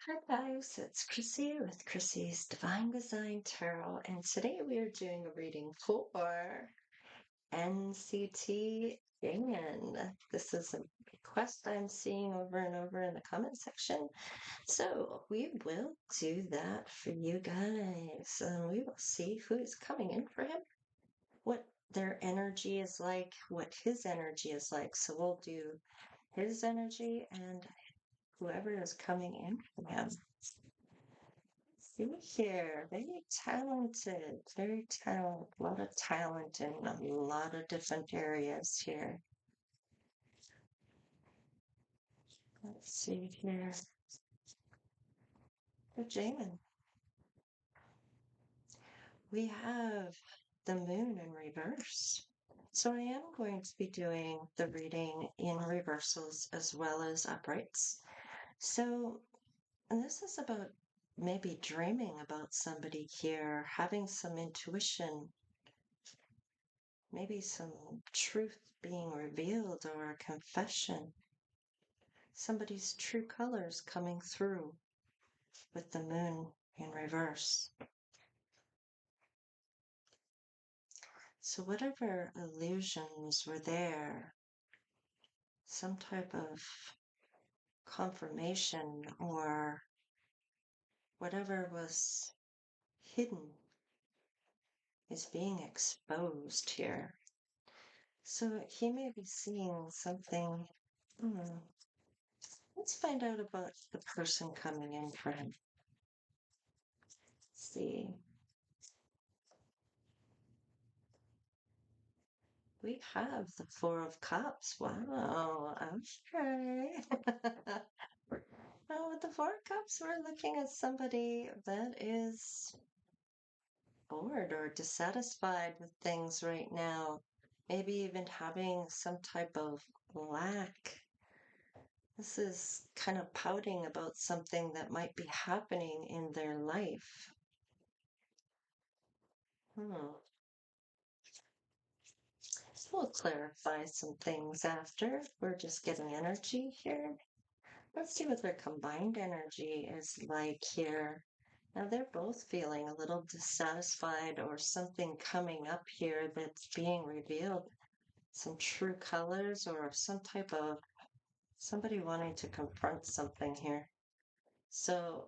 Hi guys, it's Chrissy with Chrissy's Divine Design Tarot, and today we are doing a reading for NCT Jaemin. This is a request I'm seeing over and over in the comment section, so we will do that for you guys, and we will see who is coming in for him, what their energy is like, what his energy is like. So we'll do his energy and whoever is coming in for him. See here, very talented, a lot of talent in a lot of different areas here. Let's see here. For Jamin, we have the moon in reverse. So I am going to be doing the reading in reversals as well as uprights. So, and this is about maybe dreaming about somebody here, having some intuition, maybe some truth being revealed or a confession. Somebody's true colors coming through with the moon in reverse. So whatever illusions were there, some type of confirmation or whatever was hidden is being exposed here. So he may be seeing something. Let's find out about the person coming in for him. Let's see. We have the Four of Cups. Wow. Okay. Well, with the Four of Cups, we're looking at somebody that is bored or dissatisfied with things right now. Maybe even having some type of lack. This is kind of pouting about something that might be happening in their life. We'll clarify some things after. We're just getting energy here. Let's see what their combined energy is like here. Now they're both feeling a little dissatisfied or something coming up here that's being revealed. Some true colors or some type of somebody wanting to confront something here. So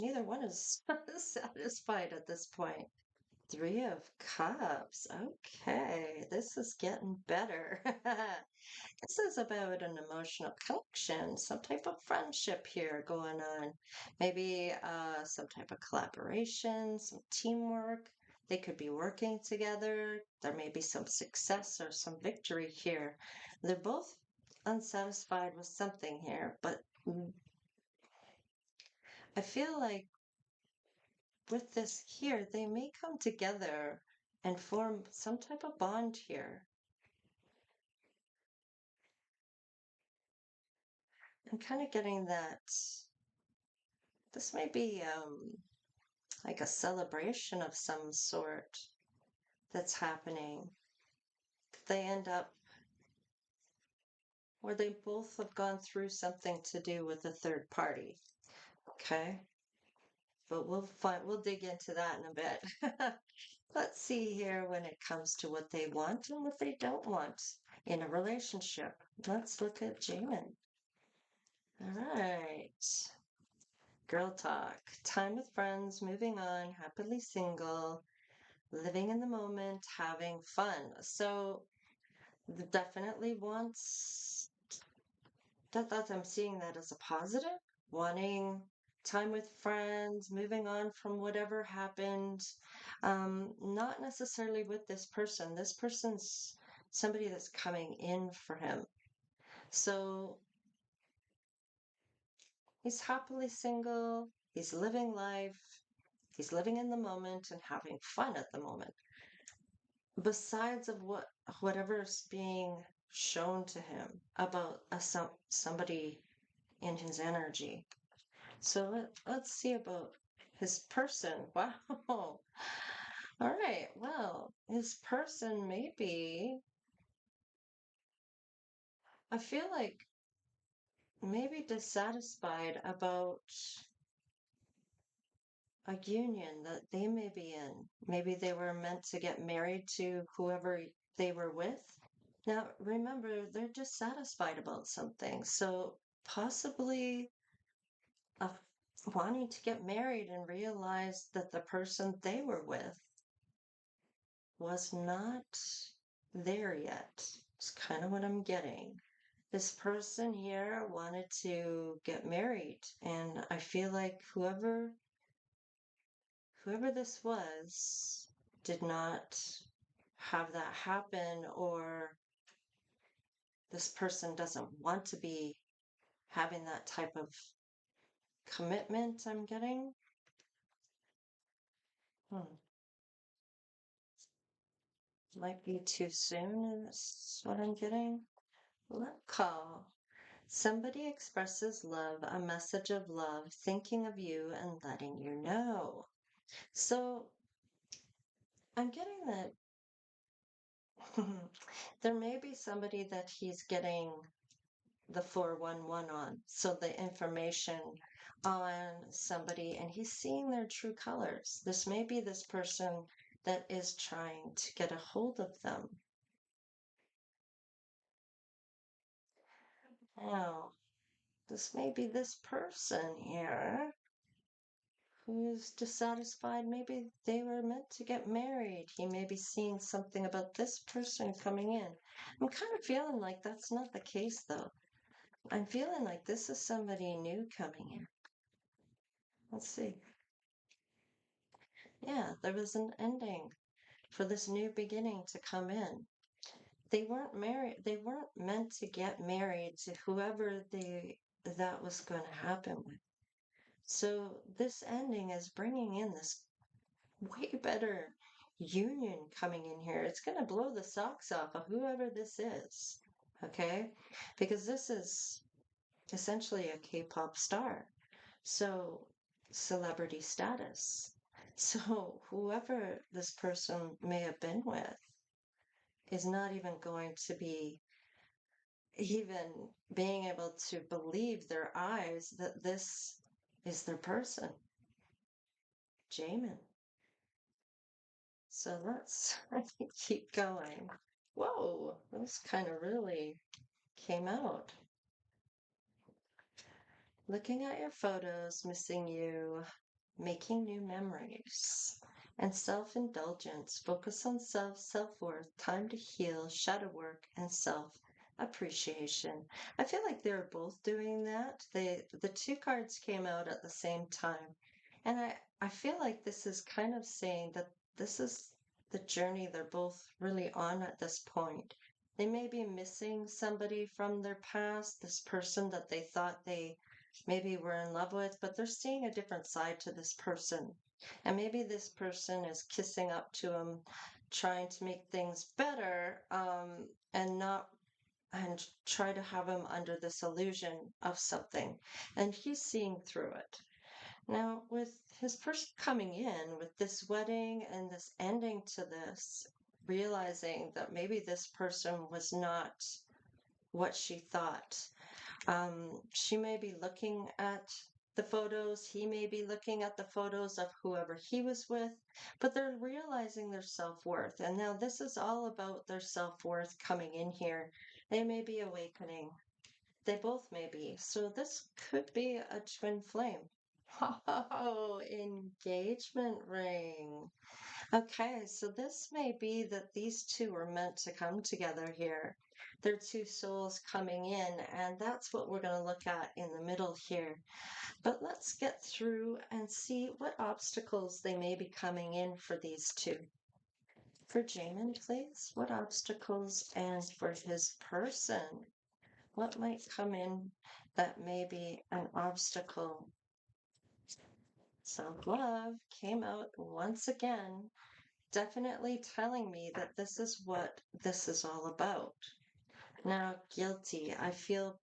neither one is satisfied at this point. Three of Cups. Okay, this is getting better. This is about an emotional connection, some type of friendship here going on. Maybe some type of collaboration, some teamwork. They could be working together. There may be some success or some victory here. They're both unsatisfied with something here, but I feel like with this here, they may come together and form some type of bond here. I'm kind of getting that this may be like a celebration of some sort that's happening. They end up where they both have gone through something to do with a third party. Okay. But we'll dig into that in a bit. Let's see here when it comes to what they want and what they don't want in a relationship. Let's look at Jamin. All right. Girl talk. Time with friends, moving on, happily single, living in the moment, having fun. So definitely wants that I'm seeing that as a positive, wanting time with friends, moving on from whatever happened. Not necessarily with this person. This person's somebody that's coming in for him. So he's happily single, he's living life, he's living in the moment and having fun at the moment. Besides of whatever's being shown to him about somebody in his energy. So let's see about his person. Wow. All right. Well, his person maybe. I feel like maybe dissatisfied about a union that they may be in. Maybe they were meant to get married to whoever they were with. Now, remember, they're dissatisfied about something. So possibly uh, wanting to get married and realize that the person they were with was not there yet. It's kind of what I'm getting. This person here wanted to get married, and I feel like whoever this was did not have that happen, or this person doesn't want to be having that type of commitment I'm getting. Hmm. Might be too soon, is what I'm getting. Let call. Somebody expresses love, a message of love, thinking of you and letting you know. So I'm getting that there may be somebody that he's getting the 411 on. So the information on somebody, and he's seeing their true colors. This may be this person that is trying to get a hold of them. Now, this may be this person here who's dissatisfied. Maybe they were meant to get married. He may be seeing something about this person coming in. I'm kind of feeling like that's not the case, though. I'm feeling like this is somebody new coming in. Let's see. Yeah, there was an ending for this new beginning to come in. They weren't married, they weren't meant to get married to whoever that was going to happen with. So this ending is bringing in this way better union coming in here. It's going to blow the socks off of whoever this is. Okay? Because this is essentially a K-pop star. So, celebrity status. So, whoever this person may have been with is not even going to be even being able to believe their eyes that this is their person, Jaemin. So let's keep going. Whoa, this kind of really came out. Looking at your photos, missing you, making new memories, and self indulgence. Focus on self worth, time to heal, shadow work, and self appreciation. I feel like they're both doing that. The two cards came out at the same time. And I feel like this is kind of saying that this is the journey they're both really on at this point. They may be missing somebody from their past, this person that they thought they maybe were in love with, but they're seeing a different side to this person. And maybe this person is kissing up to him, trying to make things better, and not and try to have him under this illusion of something. And he's seeing through it. Now, with his person coming in with this wedding and this ending to this, realizing that maybe this person was not what she thought. She may be looking at the photos, he may be looking at the photos of whoever he was with, but they're realizing their self worth. And now this is all about their self worth coming in here. They may be awakening. They both may be. So this could be a twin flame. Oh, engagement ring. Okay, so this may be that these two were meant to come together here. They're two souls coming in, and that's what we're going to look at in the middle here. But let's get through and see what obstacles they may be coming in for these two. For Jamin, please, what obstacles, and for his person, what might come in that may be an obstacle? Self-love came out once again, definitely telling me that this is what this is all about. Now, guilty. I feel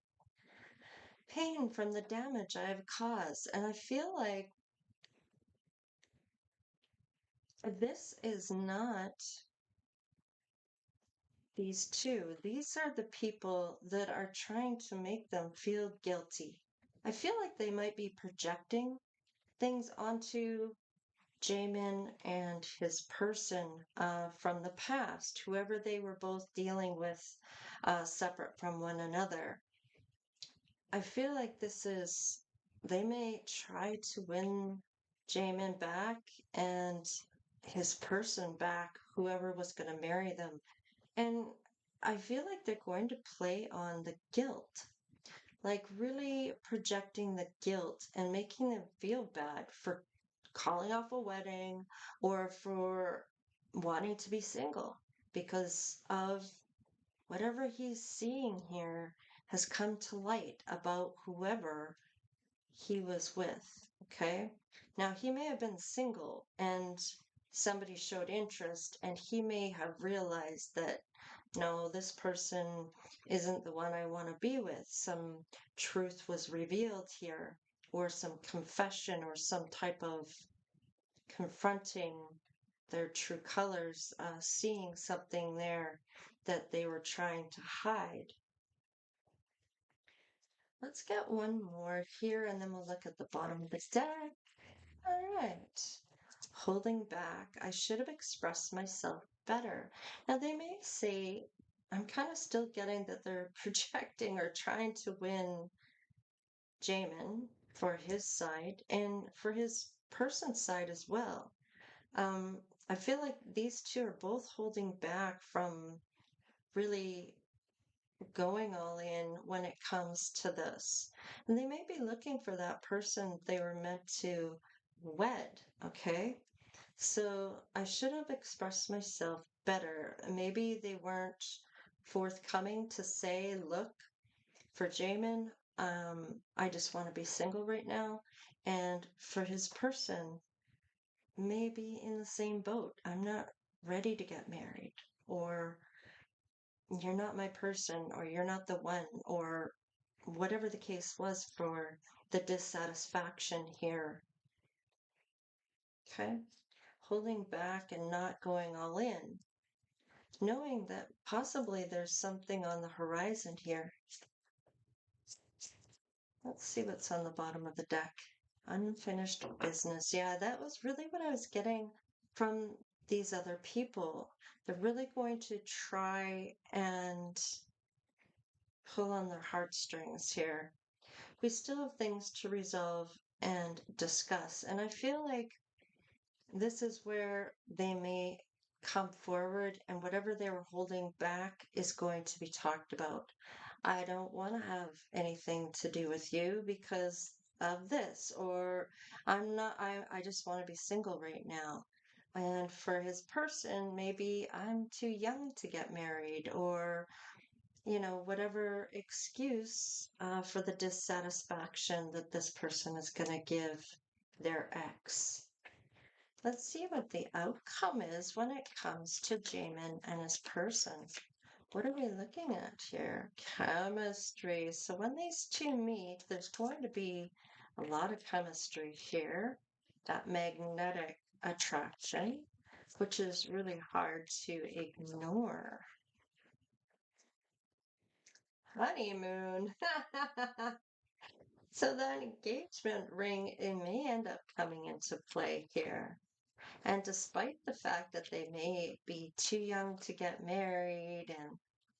pain from the damage I have caused, and I feel like this is not these two, these are the people that are trying to make them feel guilty. I feel like they might be projecting things onto Jaemin and his person from the past, whoever they were both dealing with separate from one another. I feel like they may try to win Jaemin back and his person back, whoever was going to marry them. And I feel like they're going to play on the guilt, like really projecting the guilt and making them feel bad for calling off a wedding or for wanting to be single because of whatever he's seeing here has come to light about whoever he was with. Okay. Now, he may have been single and somebody showed interest, and he may have realized that no, this person isn't the one I want to be with. Some truth was revealed here, or some confession, or some type of confronting their true colors, seeing something there that they were trying to hide. Let's get one more here and then we'll look at the bottom of the deck. All right. Holding back. I should have expressed myself better. Now, they may say, I'm kind of still getting that they're projecting or trying to win Jaemin for his side and for his person's side as well. Um, I feel like these two are both holding back from really going all in when it comes to this. And they may be looking for that person they were meant to wed, okay? So I should have expressed myself better. Maybe they weren't forthcoming to say, look, for Jamin, I just want to be single right now. And for his person, maybe in the same boat. I'm not ready to get married, or you're not my person, or you're not the one, or whatever the case was for the dissatisfaction here. Okay? Holding back and not going all in, knowing that possibly there's something on the horizon here. Let's see what's on the bottom of the deck. Unfinished business. Yeah, that was really what I was getting from these other people. They're really going to try and pull on their heartstrings here. We still have things to resolve and discuss. And I feel like this is where they may come forward and whatever they were holding back is going to be talked about. I don't want to have anything to do with you because of this, or I just want to be single right now. And for his person, maybe I'm too young to get married, or, whatever excuse for the dissatisfaction that this person is going to give their ex. Let's see what the outcome is when it comes to Jamin and his person. What are we looking at here? Chemistry. So when these two meet, there's going to be a lot of chemistry here. That magnetic attraction, which is really hard to ignore. Honeymoon. So that engagement ring, it may end up coming into play here. And despite the fact that they may be too young to get married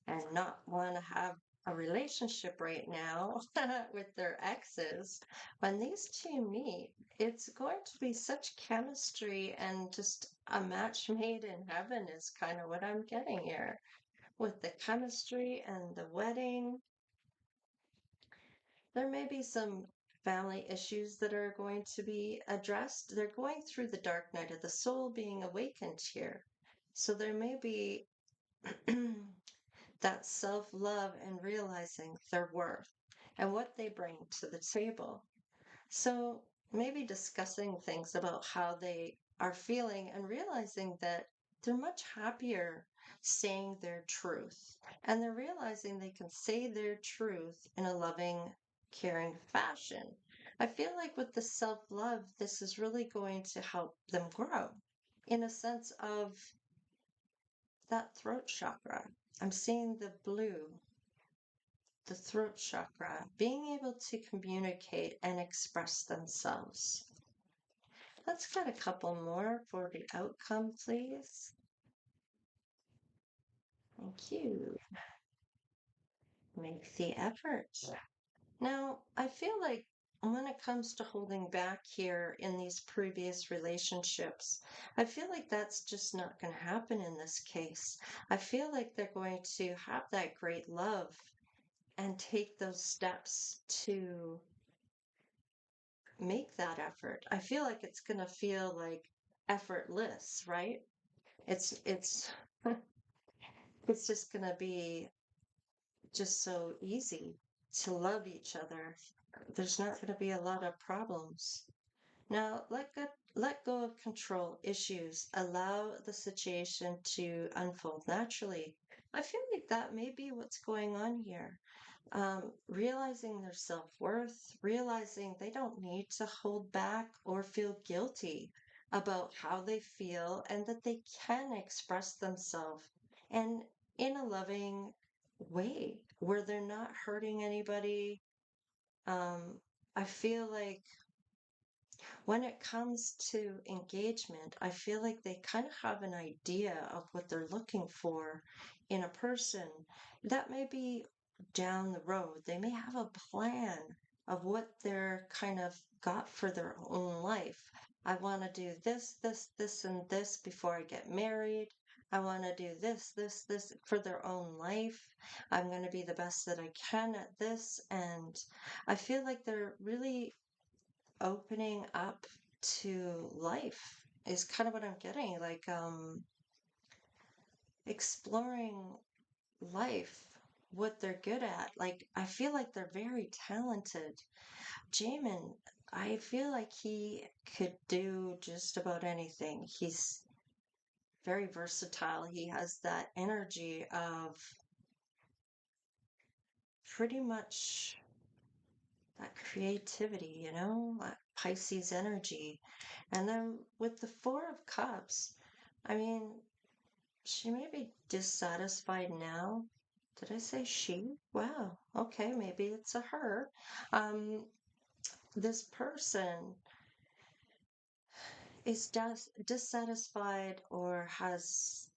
and not want to have a relationship right now with their exes, when these two meet, it's going to be such chemistry and just a match made in heaven is kind of what I'm getting here. With the chemistry and the wedding, there may be some family issues that are going to be addressed. They're going through the dark night of the soul being awakened here. So there may be that self love and realizing their worth and what they bring to the table. So maybe discussing things about how they are feeling and realizing that they're much happier saying their truth. And they're realizing they can say their truth in a loving, caring fashion. I feel like with the self love, this is really going to help them grow in a sense of that throat chakra. I'm seeing the blue, the throat chakra, being able to communicate and express themselves. Let's get a couple more for the outcome, please. Thank you. Make the effort. Now, I feel like when it comes to holding back here in these previous relationships, I feel like that's just not going to happen in this case. I feel like they're going to have that great love and take those steps to make that effort. I feel like it's going to feel like effortless, right? It's it's just going to be just so easy to love each other. There's not going to be a lot of problems. Now, let go of control issues. Allow the situation to unfold naturally. I feel like that may be what's going on here. Realizing their self-worth, realizing they don't need to hold back or feel guilty about how they feel and that they can express themselves and in a loving way where they're not hurting anybody. I feel like when it comes to engagement, I feel like they kind of have an idea of what they're looking for in a person. That may be down the road. They may have a plan of what they're kind of got for their own life. I want to do this, and this before I get married. I want to do this for their own life. I'm going to be the best that I can at this. And I feel like they're really opening up to life is kind of what I'm getting. Like exploring life, what they're good at. Like I feel like they're very talented. Jaemin, I feel like he could do just about anything. He's very versatile. He has that energy of pretty much that creativity, that Pisces energy. And then with the Four of Cups, I mean, she may be dissatisfied now. Did I say she? Wow. Okay, maybe it's a her. Um, this person is just dissatisfied or has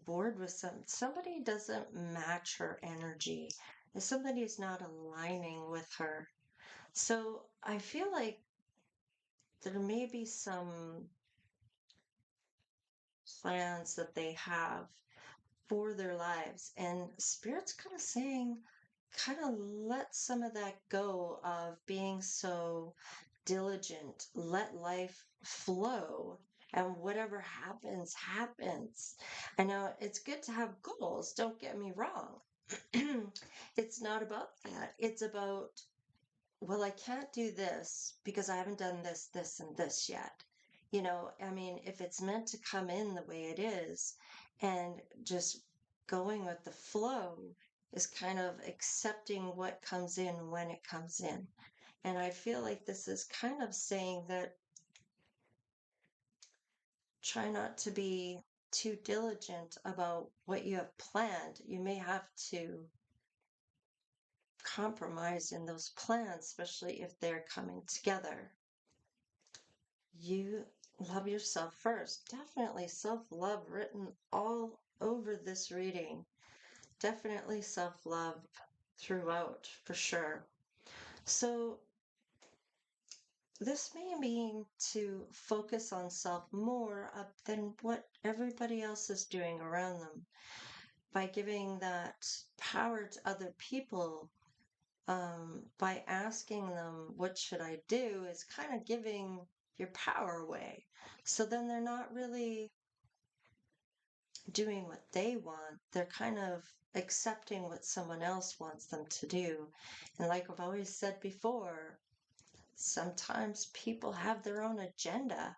bored with somebody doesn't match her energy. Somebody is not aligning with her. So I feel like there may be some plans that they have for their lives, and Spirit's kind of saying, kind of let some of that go of being so diligent, let life flow. And whatever happens, happens. I know it's good to have goals, don't get me wrong. It's not about that. It's about, well, I can't do this because I haven't done this, and this yet. I mean, if it's meant to come in the way it is and just going with the flow is kind of accepting what comes in when it comes in. And I feel like this is kind of saying that try not to be too diligent about what you have planned. You may have to compromise in those plans, especially if they're coming together. You love yourself first. Definitely self-love written all over this reading. Definitely self-love throughout, for sure. So this may mean to focus on self more than what everybody else is doing around them by giving that power to other people. By asking them, what should I do, is kind of giving your power away. So then they're not really doing what they want. They're kind of accepting what someone else wants them to do. And like I've always said before, sometimes people have their own agenda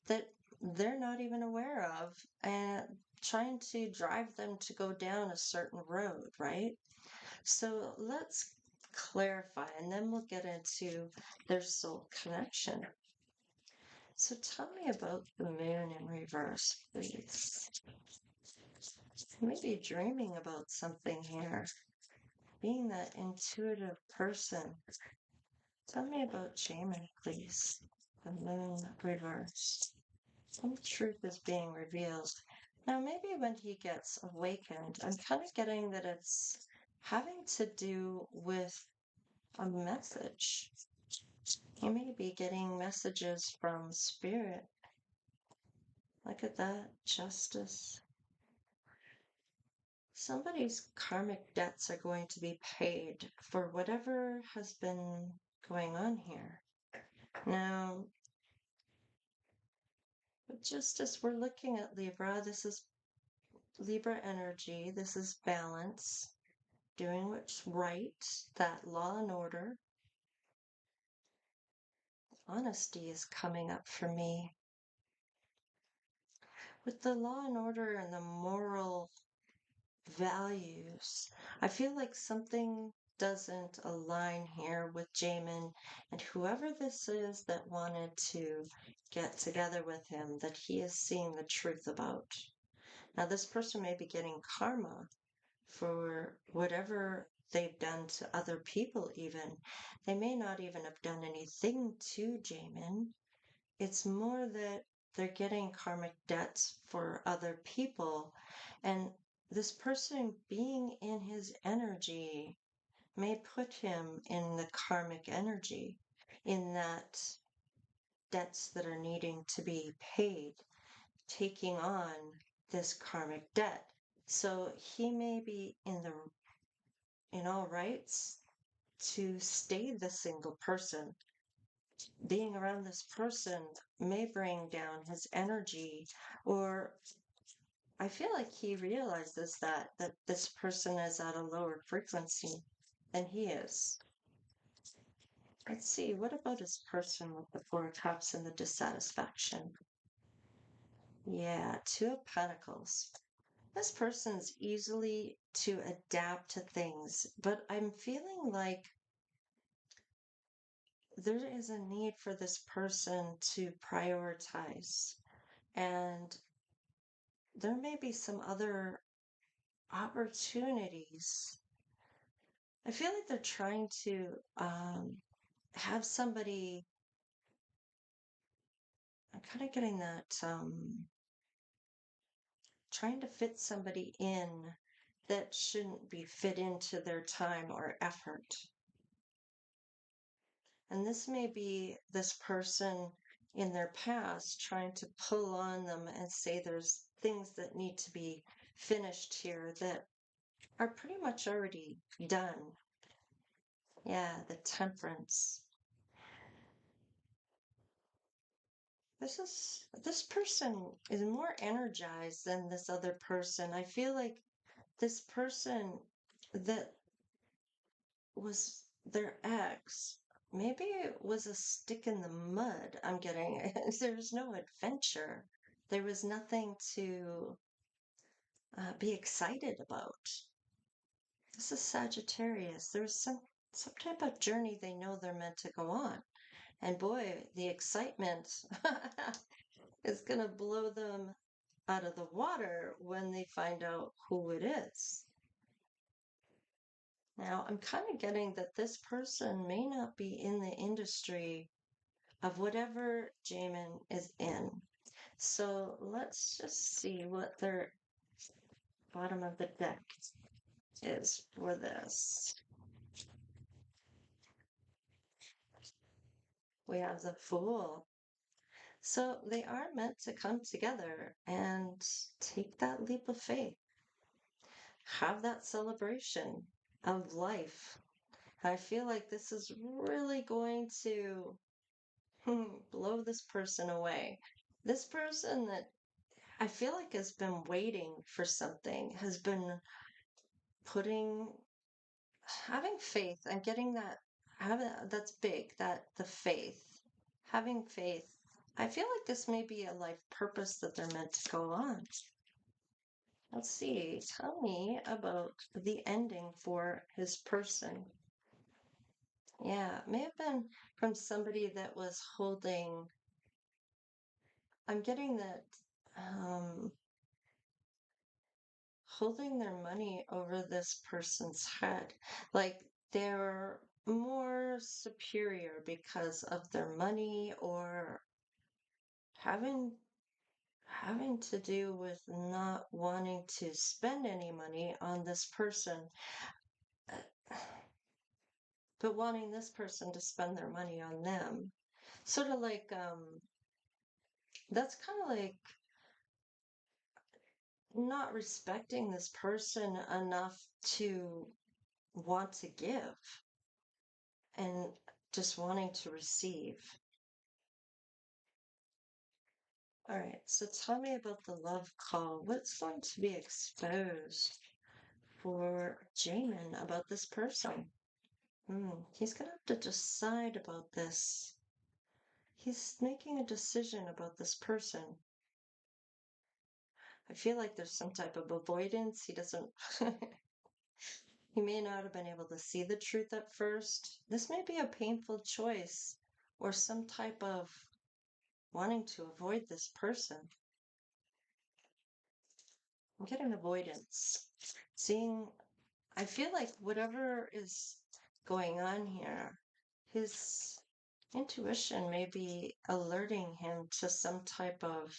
that they're not even aware of and trying to drive them to go down a certain road, right? So let's clarify and then we'll get into their soul connection. So tell me about the moon in reverse, please. Maybe dreaming about something here. Being that intuitive person. Tell me about Jaemin, please. The moon reversed. Some truth is being revealed. Now, maybe when he gets awakened, I'm kind of getting that it's having to do with a message. He may be getting messages from spirit. Look at that, justice. Somebody's karmic debts are going to be paid for whatever has been going on here. Now, with justice, we're looking at Libra. This is Libra energy. This is balance, doing what's right, that law and order. Honesty is coming up for me. With the law and order and the moral values, I feel like something doesn't align here with Jaemin and whoever this is that wanted to get together with him, that he is seeing the truth about. Now, this person may be getting karma for whatever they've done to other people, even. They may not even have done anything to Jaemin. It's more that they're getting karmic debts for other people. And this person being in his energy may put him in the karmic energy, in that debts that are needing to be paid, taking on this karmic debt. So he may be in all rights to stay the single person. Being around this person may bring down his energy, or I feel like he realizes that this person is at a lower frequency than he is. Let's see, what about his person with the Four of Cups and the dissatisfaction? Yeah, Two of Pentacles. This person's easily to adapt to things, but I'm feeling like there is a need for this person to prioritize, and there may be some other opportunities. I feel like they're trying to have somebody. I'm kind of getting that trying to fit somebody in that shouldn't be fit into their time or effort. And this may be this person in their past trying to pull on them and say there's things that need to be finished here that are pretty much already done. Yeah, the temperance. This person is more energized than this other person. I feel like this person that was their ex, maybe it was a stick in the mud. I'm getting there's no adventure. There was nothing to be excited about. This is Sagittarius. There's some type of journey they know they're meant to go on. And boy, the excitement is going to blow them out of the water when they find out who it is. Now, I'm kind of getting that this person may not be in the industry of whatever Jaemin is in. So let's just see what their bottom of the deck is for this. We have the Fool. So they are meant to come together and take that leap of faith, have that celebration of life. I feel like this is really going to blow this person away. This person that I feel like has been waiting for something, has been putting, having faith and getting that, having that's big, that the faith, having faith. I feel like this may be a life purpose that they're meant to go on. Let's see. Tell me about the ending for his person. Yeah, it may have been from somebody that was holding. I'm getting that holding their money over this person's head. Like they're more superior because of their money or having to do with not wanting to spend any money on this person, uh, but wanting this person to spend their money on them. Sort of like, that's kind of like not respecting this person enough to want to give and just wanting to receive. All right, so tell me about the love call. What's going to be exposed for Jaemin about this person? He's going to have to decide about this. He's making a decision about this person. I feel like there's some type of avoidance. He doesn't, he may not have been able to see the truth at first. This may be a painful choice or some type of wanting to avoid this person. I'm getting avoidance. Seeing, I feel like whatever is going on here, his intuition may be alerting him to some type of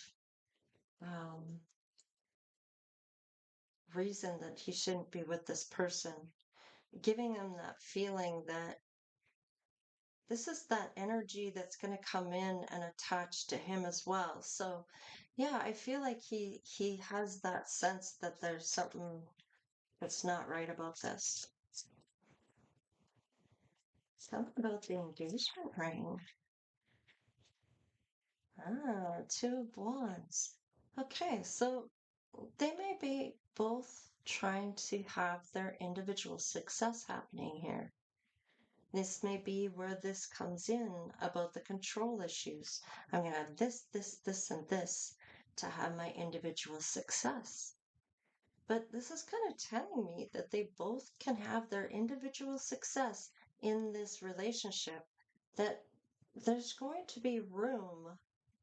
um, reason that he shouldn't be with this person, giving him that feeling that this is that energy that's going to come in and attach to him as well. So, yeah, I feel like he has that sense that there's something that's not right about this. Something about the engagement ring. Ah, 2 of Wands. Okay, so they may be both trying to have their individual success happening here. This may be where this comes in about the control issues. I'm going to have this, and this to have my individual success. But this is kind of telling me that they both can have their individual success in this relationship, that there's going to be room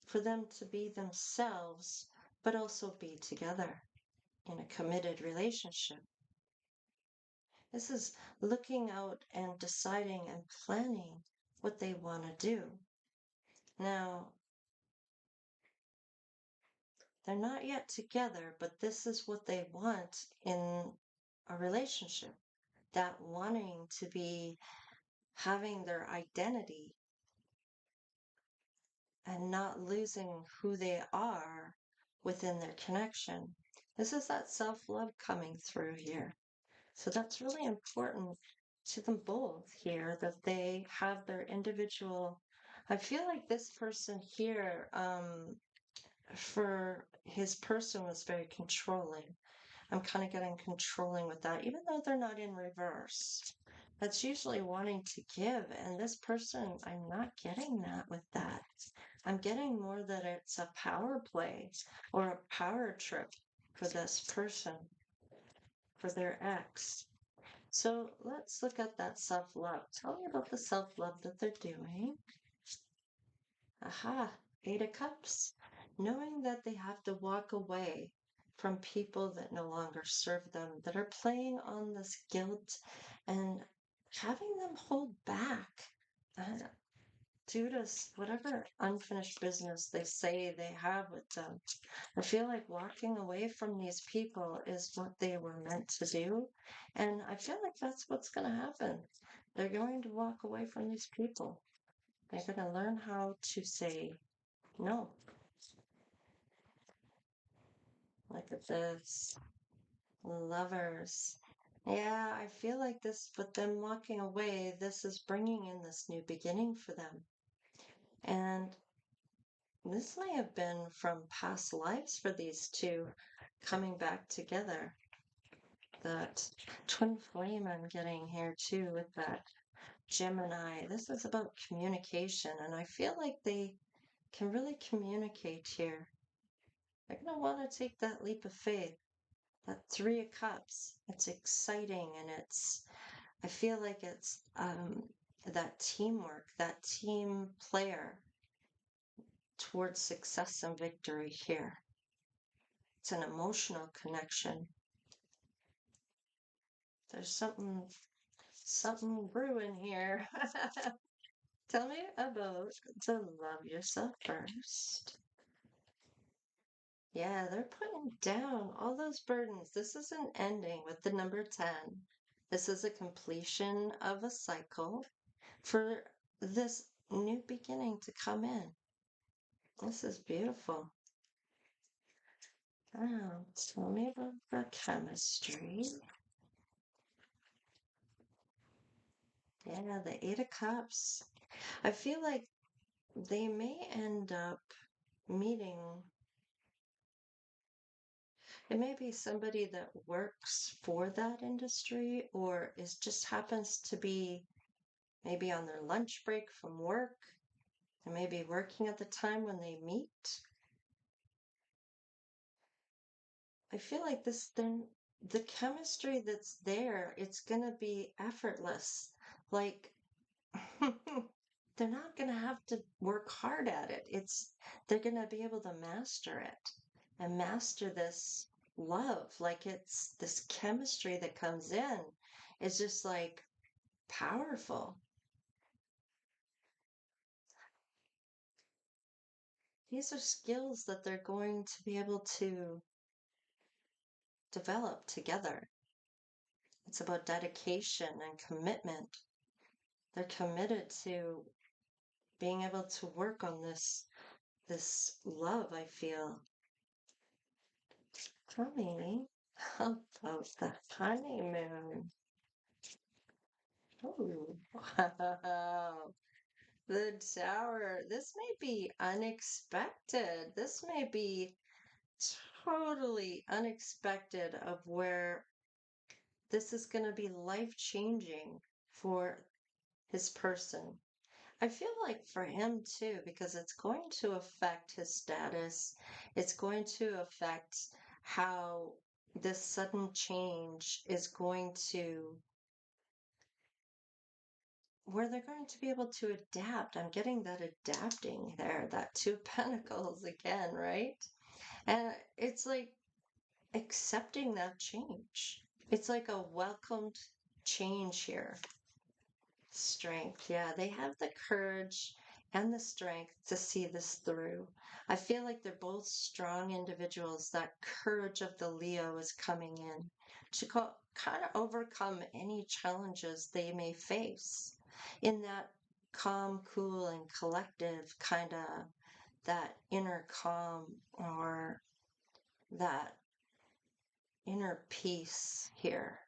for them to be themselves, but also be together in a committed relationship. This is looking out and deciding and planning what they want to do. Now, they're not yet together, but this is what they want in a relationship. That wanting to be having their identity and not losing who they are within their connection. This is that self-love coming through here. So that's really important to them both here, that they have their individual. I feel like this person here, for his person was very controlling. I'm kind of getting controlling with that, even though they're not in reverse. That's usually wanting to give, and this person, I'm not getting that with that. I'm getting more that it's a power play or a power trip for this person, for their ex. So let's look at that self-love. Tell me about the self-love that they're doing. Aha, 8 of Cups. Knowing that they have to walk away from people that no longer serve them, that are playing on this guilt and having them hold back due to whatever unfinished business they say they have with them. I feel like walking away from these people is what they were meant to do. And I feel like that's what's going to happen. They're going to walk away from these people. They're going to learn how to say no. Look at this. Lovers. Yeah, I feel like this, but them walking away, this is bringing in this new beginning for them. And this may have been from past lives for these two coming back together. That twin flame I'm getting here too with that Gemini. This is about communication, and I feel like they can really communicate here. They're going to want to take that leap of faith. That 3 of Cups. It's exciting, and I feel like it's that teamwork, that team player towards success and victory here. It's an emotional connection. There's something brewing here. Tell me about the love yourself first. Yeah, they're putting down all those burdens. This is an ending with the number 10. This is a completion of a cycle for this new beginning to come in. This is beautiful. Oh, tell me about the chemistry. Yeah, the Eight of Cups. I feel like they may end up meeting. It may be somebody that works for that industry or is just happens to be maybe on their lunch break from work and maybe working at the time when they meet. I feel like this then the chemistry that's there, it's gonna be effortless. Like they're not gonna have to work hard at it. They're gonna be able to master it and master this love. Like it's this chemistry that comes in. It's just like powerful. These are skills that they're going to be able to develop together. It's about dedication and commitment. They're committed to being able to work on this love, I feel. Tell me about the honeymoon. Oh, wow. The tower. This may be unexpected. This may be totally unexpected of where this is going to be life changing for his person. I feel like for him too, because it's going to affect his status. It's going to affect how this sudden change is going to, where they're going to be able to adapt. I'm getting that adapting there, that Two of Pentacles again, right? And it's like accepting that change. It's like a welcomed change here. Strength. Yeah, they have the courage and the strength to see this through. I feel like they're both strong individuals. That courage of the Leo is coming in to kind of overcome any challenges they may face in that calm, cool, and collective kind of that inner calm or that inner peace here.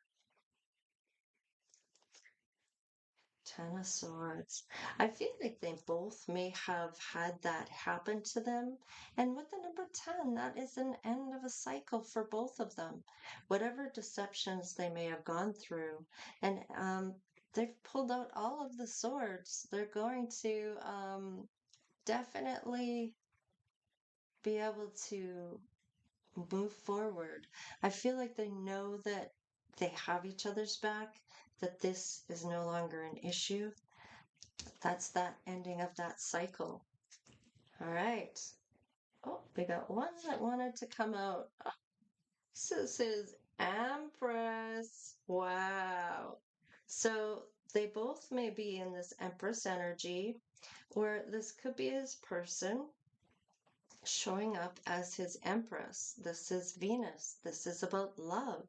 Ten of Swords. I feel like they both may have had that happen to them. And with the number 10, that is an end of a cycle for both of them. Whatever deceptions they may have gone through. And they've pulled out all of the swords. They're going to definitely be able to move forward. I feel like they know that they have each other's back, that this is no longer an issue. That's that ending of that cycle. All right. Oh, we got one that wanted to come out. Oh, this is Empress. Wow. So they both may be in this Empress energy, or this could be his person showing up as his Empress. This is Venus. This is about love.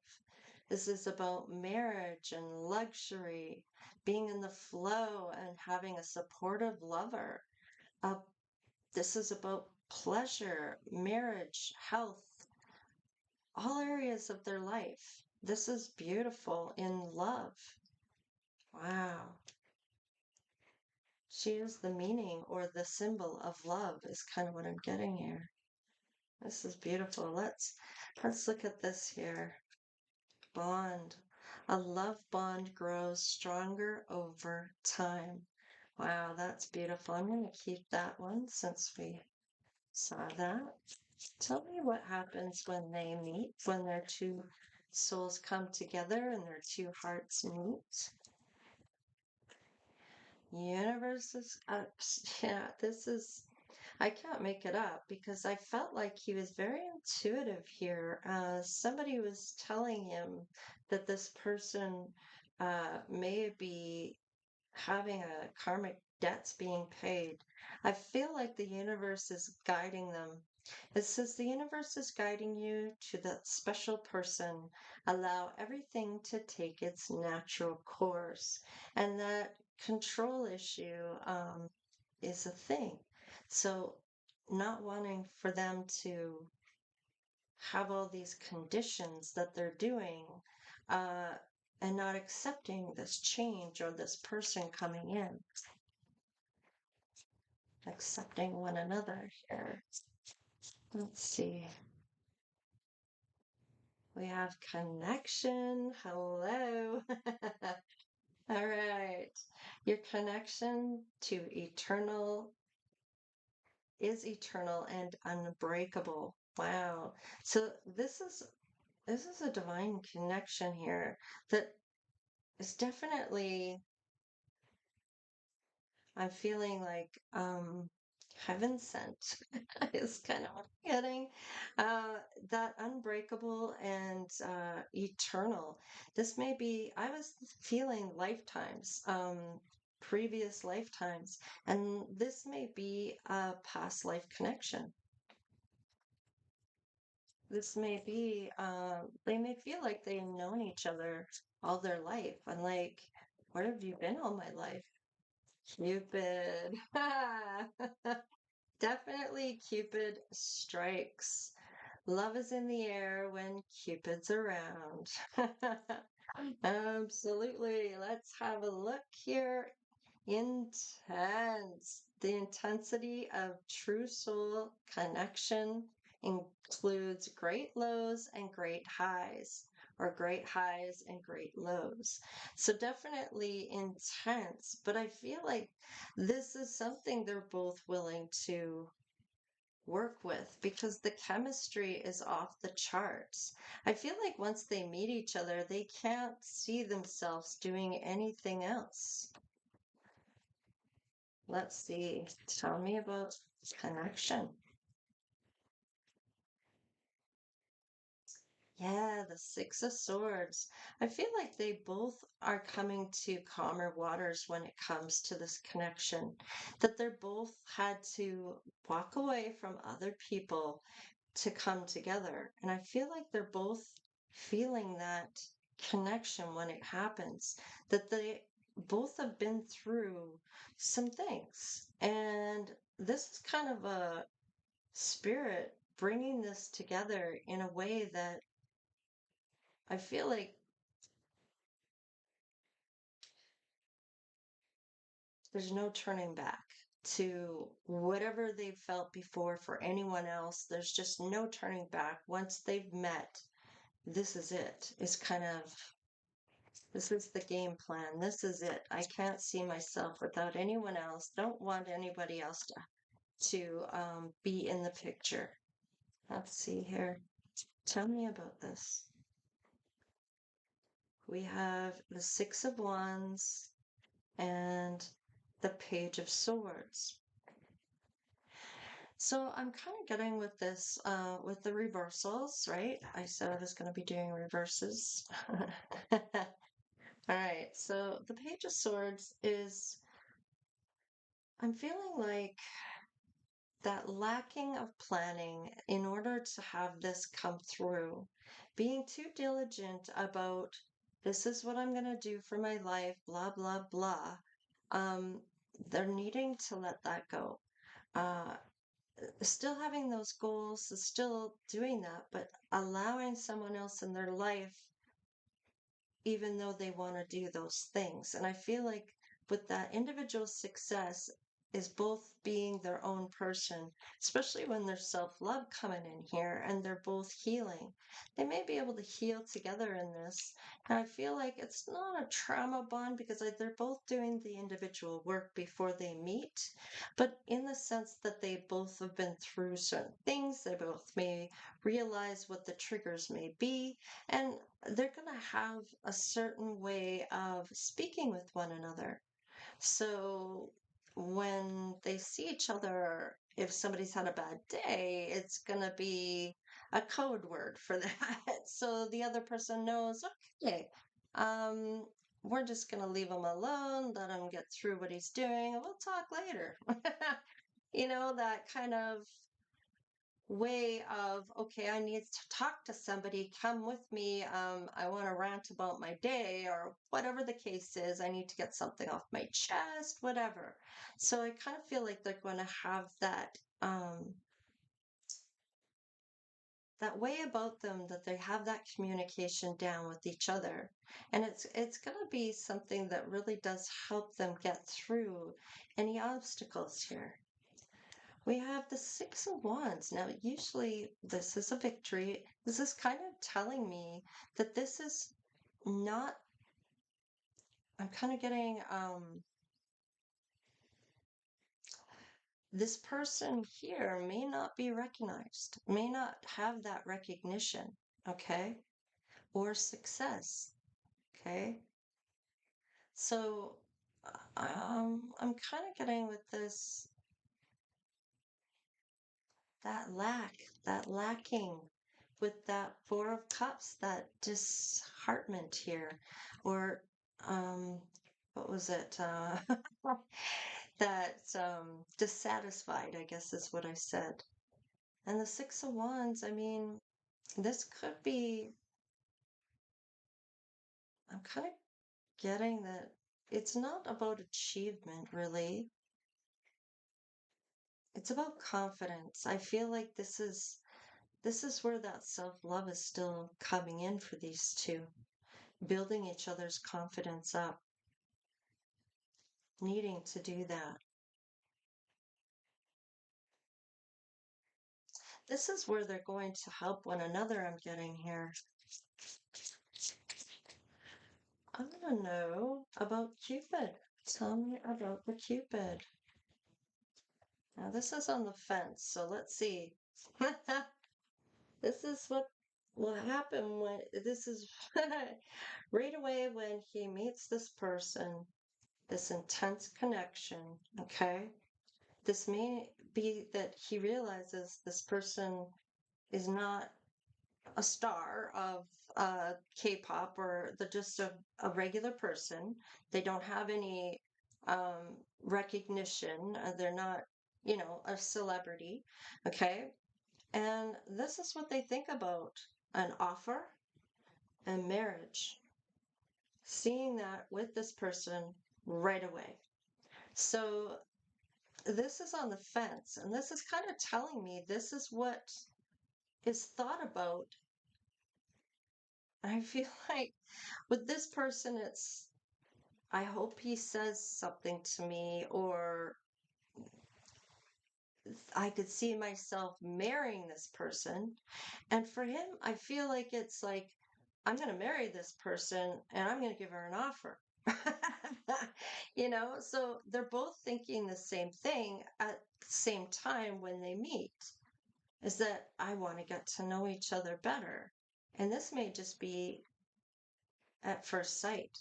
This is about marriage and luxury, being in the flow and having a supportive lover. Uh, this is about pleasure, marriage, health, all areas of their life. This is beautiful in love. Wow. She is the meaning or the symbol of love is kind of what I'm getting here. This is beautiful. Let's look at this here. Bond. A love bond grows stronger over time. Wow, that's beautiful. I'm going to keep that one since we saw that. Tell me what happens when they meet, when their two souls come together and their two hearts meet. Universe is up. Yeah, this is, I can't make it up because I felt like he was very intuitive here. Somebody was telling him that this person may be having a karmic debts being paid. I feel like the universe is guiding them. It says the universe is guiding you to that special person. Allow everything to take its natural course. And that control issue is a thing. So, not wanting for them to have all these conditions that they're doing uh, and not accepting this change or this person coming in, accepting one another here. Let's see. We have connection. Hello. All right. Your connection to eternal is eternal and unbreakable. Wow. So this is a divine connection here that is definitely, I'm feeling like heaven sent is kind of what I'm getting. Uh, that unbreakable and eternal. This may be, I was feeling lifetimes, previous lifetimes, and this may be a past life connection. This may be, they may feel like they've known each other all their life. And like, where have you been all my life? Cupid. Definitely Cupid strikes. Love is in the air when Cupid's around. Absolutely. Let's have a look here. Intense. The intensity of true soul connection includes great lows and great highs, or great highs and great lows. So definitely intense, but I feel like this is something they're both willing to work with because the chemistry is off the charts. I feel like once they meet each other, they can't see themselves doing anything else. Let's see. Tell me about connection. Yeah, the Six of Swords. I feel like they both are coming to calmer waters when it comes to this connection. That they're both had to walk away from other people to come together. And I feel like they're both feeling that connection when it happens, that they both have been through some things. And this is kind of a spirit bringing this together in a way that I feel like there's no turning back to whatever they've felt before for anyone else. There's just no turning back. Once they've met, this is it. It's kind of, this is the game plan. This is it. I can't see myself without anyone else. Don't want anybody else to be in the picture. Let's see here. Tell me about this. We have the Six of Wands and the Page of Swords. So I'm kind of getting with this, with the reversals, right? I said I was going to be doing reverses. All right. So the Page of Swords is, I'm feeling like that lacking of planning in order to have this come through, being too diligent about this is what I'm going to do for my life, blah, blah, blah. Um, they're needing to let that go. Uh, Still having those goals, still doing that, but allowing someone else in their life, even though they want to do those things. And I feel like with that individual success is both being their own person, especially when there's self-love coming in here and they're both healing. They may be able to heal together in this. And I feel like it's not a trauma bond because they're both doing the individual work before they meet, but in the sense that they both have been through certain things, they both may realize what the triggers may be, and they're going to have a certain way of speaking with one another. So when they see each other if somebody's had a bad day, it's going to be a code word for that. So the other person knows, okay, um, we're just going to leave him alone, let him get through what he's doing, and we'll talk later. That kind of way of, okay, I need to talk to somebody, come with me. I want to rant about my day or whatever the case is. I need to get something off my chest, whatever. So I kind of feel like they're going to have that way about them, that they have that communication down with each other. And it's going to be something that really does help them get through any obstacles here. We have the Six of Wands. Now, usually this is a victory. This is kind of telling me that this is not, I'm kind of getting, this person here may not be recognized, may not have that recognition, okay, or success, okay. So, I'm kind of getting with this, that lacking with that Four of Cups, that disheartenment here, or um, what was it? That dissatisfied, I guess is what I said. And the Six of Wands, I mean, this could be, I'm kind of getting that it's not about achievement, really. It's about confidence. I feel like this is where that self-love is still coming in for these two, building each other's confidence up, needing to do that. This is where they're going to help one another, I'm getting here. I want to know about Cupid. Tell me about the Cupid. Now, this is on the fence, so let's see. This is what will happen when this is right away when he meets this person, this intense connection, okay? This may be that he realizes this person is not a star of K-pop, or they're just a regular person. They don't have any recognition. They're not, a celebrity. Okay. And this is what they think about an offer and marriage. Seeing that with this person right away. So this is on the fence, and this is kind of telling me this is what is thought about. I feel like with this person, it's, I hope he says something to me, or I could see myself marrying this person. And for him, I feel like it's like, I'm going to marry this person and I'm going to give her an offer. So they're both thinking the same thing at the same time when they meet, is that I want to get to know each other better. And this may just be at first sight.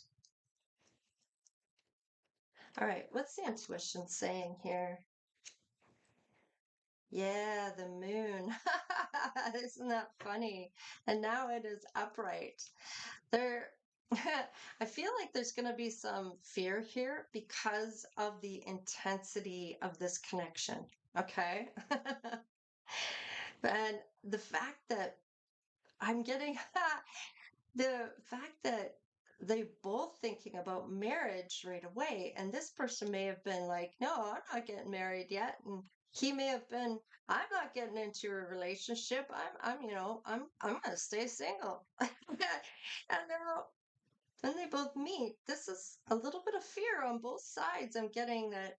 All right, what's the intuition saying here? Yeah, the moon. Isn't that funny? And now it is upright. There, I feel like there's going to be some fear here because of the intensity of this connection. Okay. And the fact that I'm getting the fact that they both thinking about marriage right away, and this person may have been like, no, I'm not getting married yet, and he may have been, I'm not getting into a relationship. I'm gonna stay single. And now when they both meet, this is a little bit of fear on both sides. I'm getting that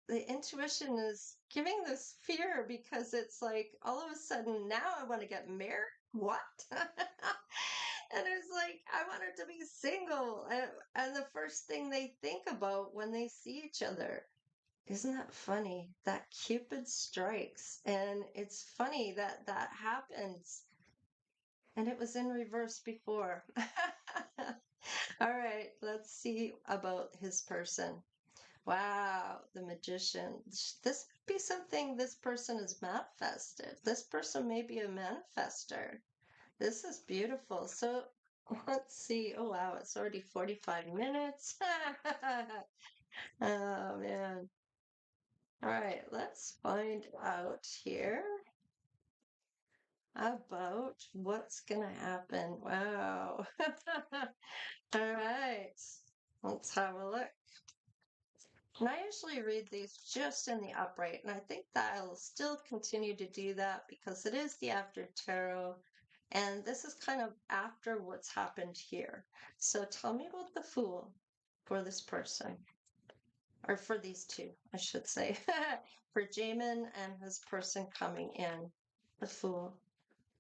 the intuition is giving this fear, because it's like all of a sudden now I want to get married. What? And it's like, I want her to be single. And the first thing they think about when they see each other. Isn't that funny? That Cupid strikes. And it's funny that that happens. And it was in reverse before. All right, let's see about his person. Wow, the magician. This could be something this person has manifested. This person may be a manifester. This is beautiful. So let's see. Oh, wow, it's already 45 minutes. Oh, man. All right, let's find out here about what's going to happen. Wow. All right, let's have a look. And I usually read these just in the upright, and I think that I'll still continue to do that because it is the after tarot, and this is kind of after what's happened here. So tell me about the Fool for this person, or for these two, I should say, for Jaemin and his person coming in, the Fool.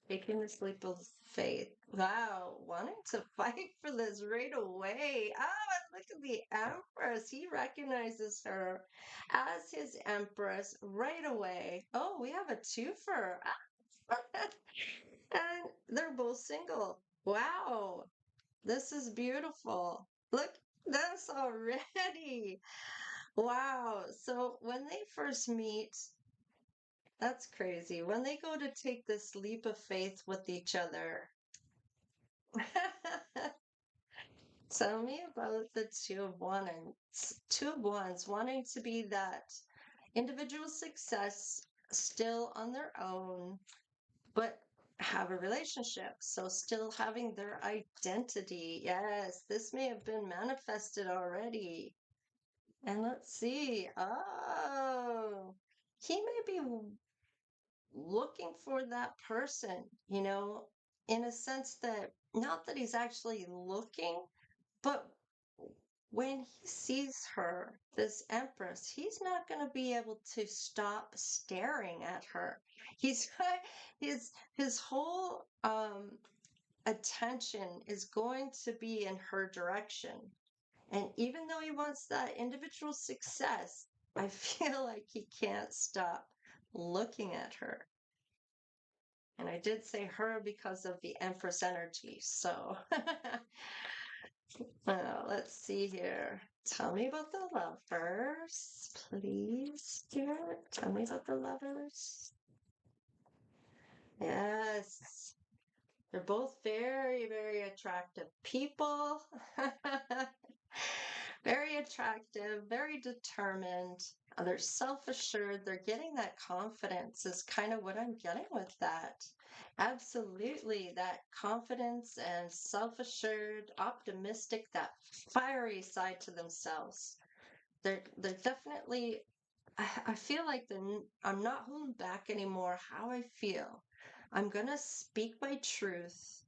Taking this leap of faith. Wow, wanting to fight for this right away. Oh, and look at the Empress. He recognizes her as his Empress right away. Oh, we have a twofer. And they're both single. Wow, this is beautiful. Look at this already. Wow. So when they first meet, that's crazy. When they go to take this leap of faith with each other, tell me about the two of wands wanting to be that individual success still on their own, but have a relationship. So still having their identity. Yes, this may have been manifested already. And let's see. Oh, he may be looking for that person, in a sense that not that he's actually looking, but when he sees her, this Empress, he's not going to be able to stop staring at her. He's his whole attention is going to be in her direction. And even though he wants that individual success, I feel like he can't stop looking at her. And I did say her because of the Empress energy. So let's see here. Tell me about the lovers, please, dear. Tell me about the lovers. Yes. They're both very, very attractive people. Very attractive, very determined. They're self-assured. They're getting that confidence is kind of what I'm getting with that. Absolutely, that confidence and self-assured, optimistic, that fiery side to themselves. They're definitely. I feel like I'm not holding back anymore. How I feel. I'm gonna speak my truth,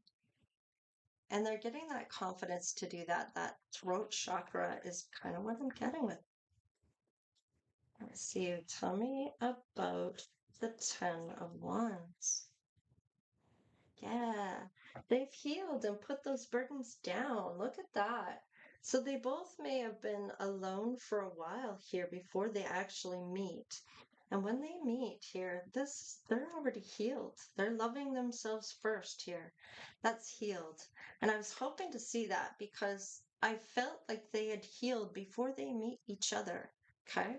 and they're getting that confidence to do that. That throat chakra is kind of what I'm getting with. Let's see. Tell me about the Ten of Wands. Yeah, they've healed and put those burdens down. Look at that. So they both may have been alone for a while here before they actually meet. And when they meet here, they're already healed. They're loving themselves first here. That's healed. And I was hoping to see that because I felt like they had healed before they meet each other. Okay.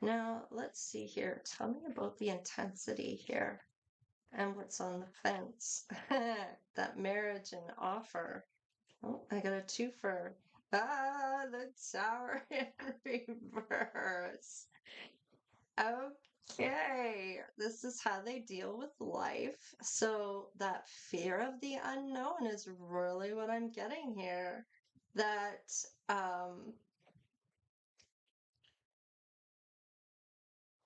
Now let's see here. Tell me about the intensity here. And what's on the fence? That marriage and offer. Oh, I got a twofer. Ah, the Tower in reverse. Okay, this is how they deal with life. So that fear of the unknown is really what I'm getting here. That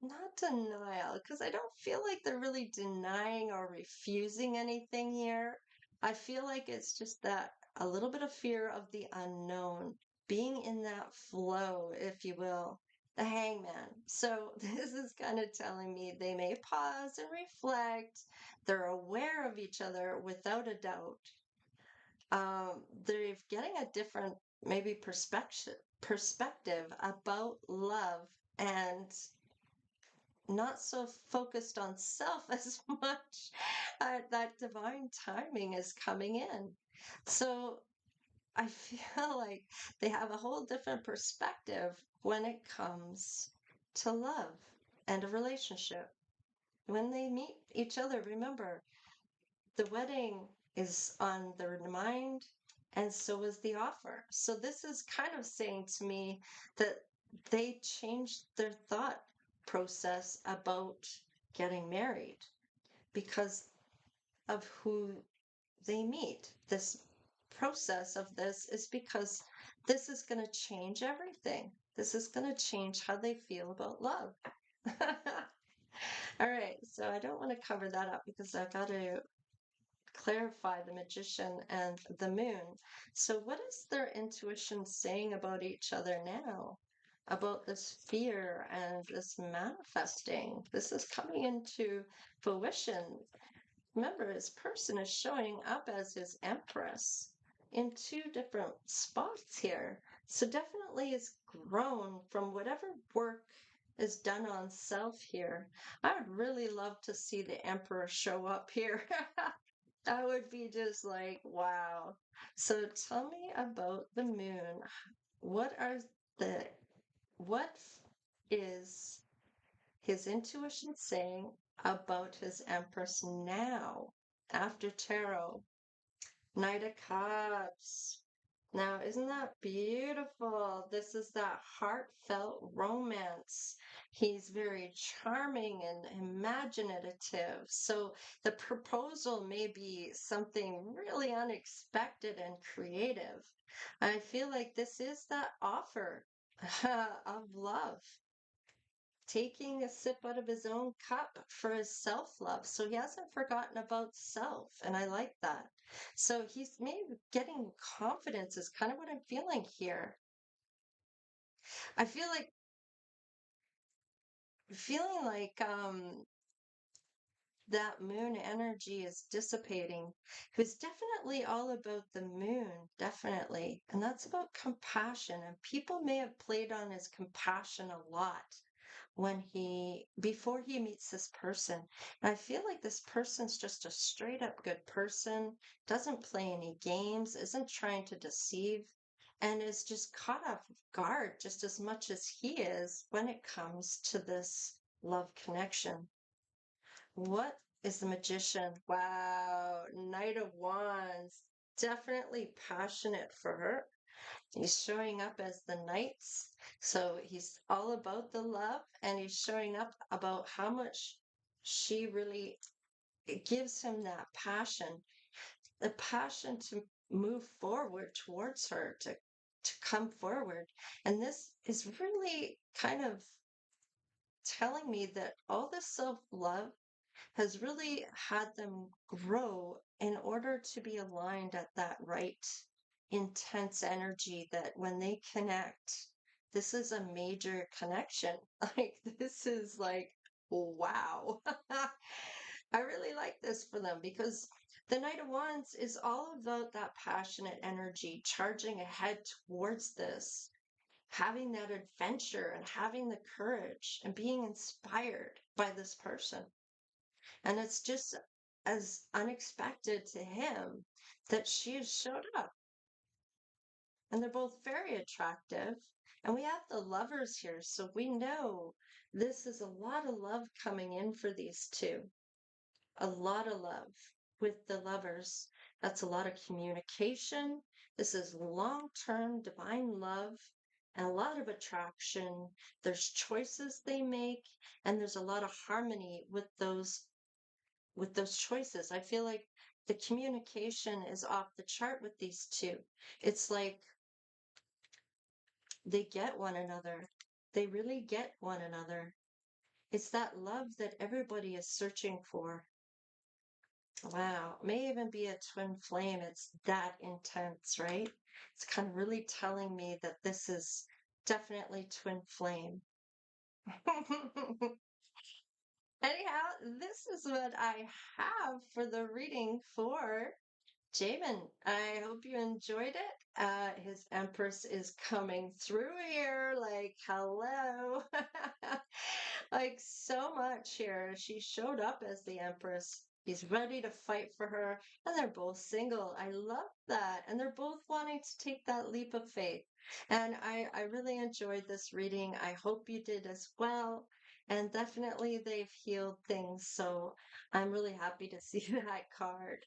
not denial, because I don't feel like they're really denying or refusing anything here. I feel like it's just that a little bit of fear of the unknown, being in that flow, if you will, the hangman. So this is kind of telling me they may pause and reflect. They're aware of each other without a doubt. They're getting a different, maybe perspective about love and not so focused on self as much. That divine timing is coming in. So I feel like they have a whole different perspective when it comes to love and a relationship. When they meet each other, remember, the wedding is on their mind, and so is the offer. So this is kind of saying to me that they changed their thought process about getting married because of who they meet. This process of this is because this is going to change everything. This is going to change how they feel about love. All right, so I don't want to cover that up because I got to clarify the magician and the moon. So, what is their intuition saying about each other now? About this fear and this manifesting? This is coming into fruition. Remember, his person is showing up as his empress in two different spots here. So, definitely it's grown from whatever work is done on self here. I would really love to see the emperor show up here. That would be just like, wow. So tell me about the moon. What are the, what is his intuition saying about his empress now after tarot? Knight of Cups. Now, isn't that beautiful? This is that heartfelt romance. He's very charming and imaginative. So the proposal may be something really unexpected and creative. I feel like this is that offer of love, taking a sip out of his own cup for his self love. So he hasn't forgotten about self. And I like that. So he's maybe getting confidence, is kind of what I'm feeling here. I feeling like that moon energy is dissipating. It was definitely all about the moon, definitely. And that's about compassion. And people may have played on his compassion a lot when before he meets this person. And I feel like this person's just a straight up good person, doesn't play any games, isn't trying to deceive, and is just caught off guard just as much as he is when it comes to this love connection. What is the magician? Wow, Knight of Wands. Definitely passionate for her. He's showing up as the knights. So he's all about the love, and he's showing up about how much she really, it gives him that passion, the passion to move forward towards her, to come forward. And this is really kind of telling me that all this self-love has really had them grow in order to be aligned at that right intense energy that when they connect, this is a major connection. Like, this is like, wow. I really like this for them because the Knight of Wands is all about that passionate energy, charging ahead towards this, having that adventure and having the courage and being inspired by this person. And it's just as unexpected to him that she has showed up. And they're both very attractive. And we have the lovers here. So we know this is a lot of love coming in for these two. A lot of love with the lovers. That's a lot of communication. This is long term divine love and a lot of attraction. There's choices they make, and there's a lot of harmony with those choices. I feel like the communication is off the chart with these two. It's like they get one another. They really get one another. It's that love that everybody is searching for. Wow. May even be a twin flame. It's that intense, right? It's kind of really telling me that this is definitely twin flame. Anyhow, this is what I have for the reading for Jaemin. I hope you enjoyed it. His Empress is coming through here, like, hello. Like, so much here. She showed up as the Empress. He's ready to fight for her, and they're both single. I love that. And they're both wanting to take that leap of faith. And I really enjoyed this reading. I hope you did as well. And definitely they've healed things. So I'm really happy to see that card.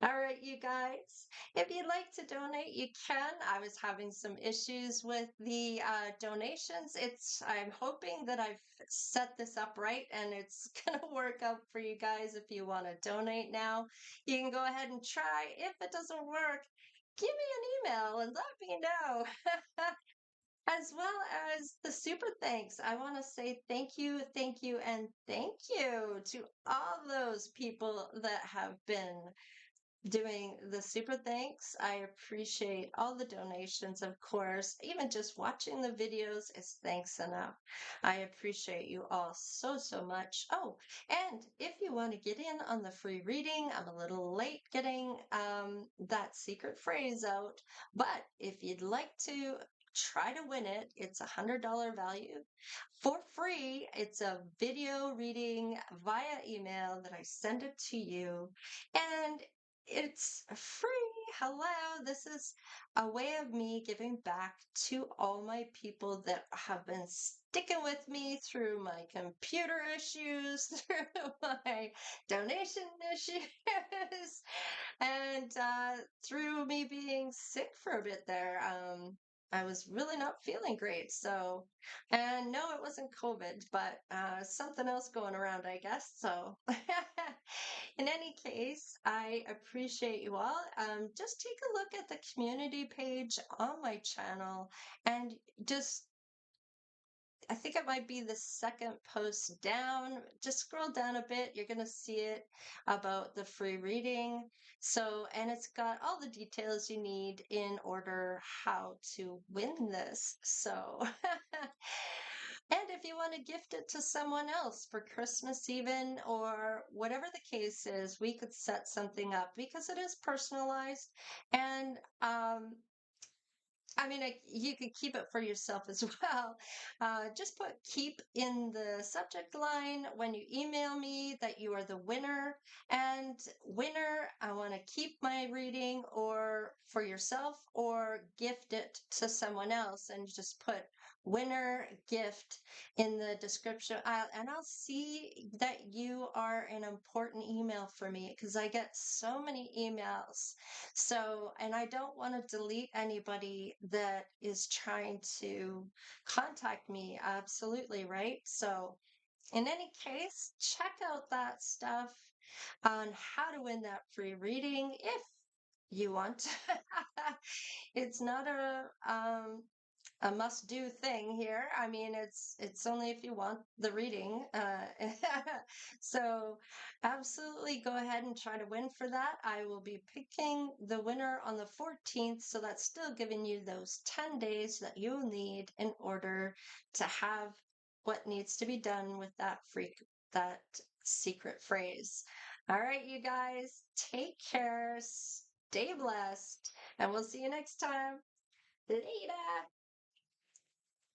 All right, you guys. If you'd like to donate, you can. I was having some issues with the donations. I'm hoping that I've set this up right and it's going to work out for you guys. If you want to donate now, you can go ahead and try. If it doesn't work, give me an email and let me know. As well as the super thanks. I want to say thank you, and thank you to all those people that have been doing the super thanks. I appreciate all the donations, of course. Even just watching the videos is thanks enough. I appreciate you all so, so much. Oh, and if you want to get in on the free reading, I'm a little late getting that secret phrase out, but if you'd like to try to win it, it's $100 value for free. It's a video reading via email that I send it to you. And it's free. Hello. This is a way of me giving back to all my people that have been sticking with me through my computer issues, through my donation issues, and through me being sick for a bit there. I was really not feeling great. So, and no, it wasn't COVID, but something else going around, I guess. So, in any case, I appreciate you all. Just take a look at the community page on my channel and just I think it might be the second post down. Just scroll down a bit. You're going to see it about the free reading. So, and it's got all the details you need in order how to win this. So, and if you want to gift it to someone else for Christmas, even, or whatever the case is, we could set something up because it is personalized. And, I mean, you could keep it for yourself as well. Just put keep in the subject line when you email me that you are the winner. And winner, I want to keep my reading or for yourself or gift it to someone else. And just put winner gift in the description. And I'll see that you are an important email for me because I get so many emails. So, and I don't want to delete anybody that is trying to contact me. Absolutely, right? So, in any case, check out that stuff on how to win that free reading if you want. It's not a must do thing here. I mean, it's only if you want the reading. So absolutely go ahead and try to win for that. I will be picking the winner on the 14th, so that's still giving you those 10 days that you'll need in order to have what needs to be done with that secret phrase. All right, you guys, take care, stay blessed, and we'll see you next time. Later.